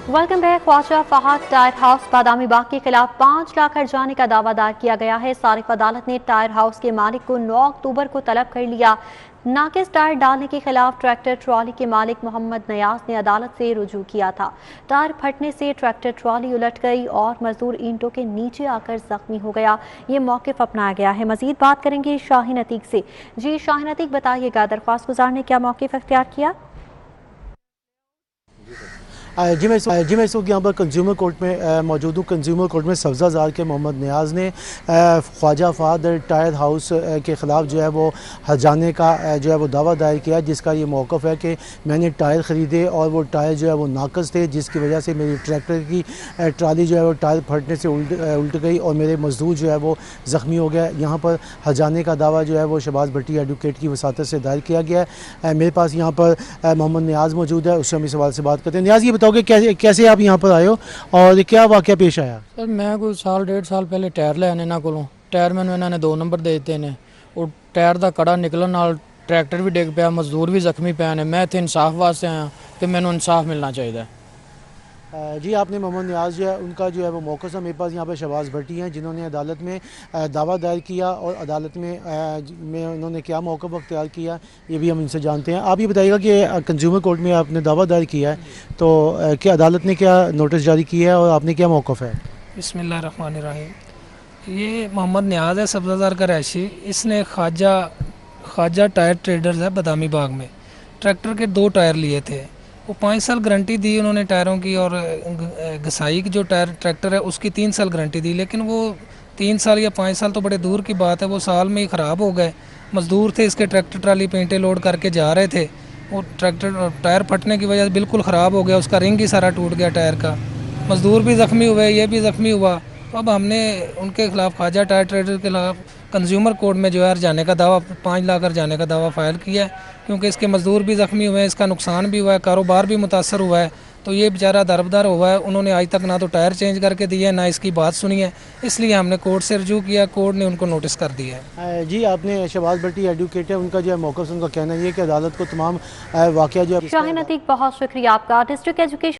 Welcome back. Khawaja Fahad tyre house Badami Bagh के खिलाफ 5 लाख हर्जाने का दावा दायर किया गया है। सारिफ अदालत ने टायर हाउस के मालिक को 9 अक्टूबर को तलब कर लिया। नाकिस टायर डालने के खिलाफ ट्रैक्टर ट्रॉली के मालिक मोहम्मद नयाज ने अदालत से रुजू किया था। टायर फटने से ट्रैक्टर ट्रॉली उलट गई और मजदूर ईंटों के नीचे आकर जख्मी हो गया। ये मौक़िफ़ अपनाया गया है। मजीद बात करेंगे शाहीन अतीक से। जी शाहीन अतीक, बताइएगा दरख्वास्त गुजार ने क्या मौक़िफ़ अख्तियार किया? जी मैं इस वक्त यहाँ पर कंज्यूमर कोर्ट में मौजूद हूँ। कंज्यूमर कोर्ट में सब्ज़ाज़ार के मोहम्मद नियाज़ ने ख्वाजा फहद टायर हाउस के ख़िलाफ़ जो है वो हर्जाने का जो है वो दावा दायर किया, जिसका ये मौक़िफ़ है कि मैंने टायर ख़रीदे और वो टायर जो है वो नाक़िस थे, जिसकी वजह से मेरी ट्रैक्टर की ट्राली जो है वो टायर फटने से उल्ट गई और मेरे मजदूर जो है वो ज़ख्मी हो गया। यहाँ पर हर्जाने का दावा जो है वो शहबाज भट्टी एडवोकेट की वसातत से दायर किया गया है। मेरे पास यहाँ पर मोहम्मद नियाज़ मौजूद है, उससे हम इस सवाल से बात करते हैं। नियाज़, ये कैसे आप यहाँ पर आए हो और क्या वाक़या पेश आया? सर मैं कोई साल डेढ़ साल पहले टायर ले आने को टायर मैंने इन्होंने 2 नंबर दे दिते ने और टायर का कड़ा निकलन नाल ट्रैक्टर भी डिग पाया, मजदूर भी जख्मी पे ने। मैं इत्थे इंसाफ वास्ते आया कि मैंने इंसाफ मिलना चाहिए। जी, आपने मोहम्मद नियाज़ जो है उनका जो है वो मौक़िफ़ मेरे पास यहाँ पर शहबाज भट्टी हैं, जिन्होंने अदालत में दावा दायर किया और अदालत में उन्होंने क्या मौक़िफ़ अख्तियार किया ये भी हम इनसे जानते हैं। आप ये बताइएगा कि कंज्यूमर कोर्ट में आपने दावा दायर किया है, तो क्या अदालत ने क्या नोटिस जारी किया है और आपने क्या मौक़िफ़ है? बिस्मिल्लाहिर्रहमानिर्रहीम। ये मोहम्मद नियाज़ है, सब्ज़ाज़ार का रहायशी। इसने ख्वाजा टायर ट्रेडर्स है बादामी बाग में, ट्रैक्टर के 2 टायर लिए थे। वो 5 साल गारंटी दी उन्होंने टायरों की, और घसाई की जो ट्रैक्टर है उसकी 3 साल गारंटी दी, लेकिन वो 3 साल या 5 साल तो बड़े दूर की बात है, वो साल में ही ख़राब हो गए। मज़दूर थे इसके, ट्रैक्टर ट्राली पेंटे लोड करके जा रहे थे, वो टायर फटने की वजह से बिल्कुल ख़राब हो गया, उसका रिंग ही सारा टूट गया टायर का। मज़दूर भी ज़ख्मी हुए, ये भी ज़ख्मी हुआ। तो अब हमने उनके खिलाफ ख्वाजा टायर ट्रेडर के खिलाफ कंज्यूमर कोर्ट में जो है हर्जाने का दावा 5 लाख हर्जाने का दावा फाइल किया है, क्योंकि इसके मज़दूर भी ज़ख्मी हुए हैं, इसका नुकसान भी हुआ है, कारोबार भी मुतासर हुआ है। तो ये बेचारा दरबदर हुआ है। उन्होंने आज तक ना तो टायर चेंज करके दिए, ना इसकी बात सुनी है, इसलिए हमने कोर्ट से रजू किया। कोर्ट ने उनको नोटिस कर दिया है। जी, आपने शहबाज भट्टी एडवोकेट है, उनका जो है मौक़िफ़, उनका कहना ये है कि अदालत को तमाम वाक़या जो है। शाहीन अतीक, बहुत शुक्रिया आपका। District education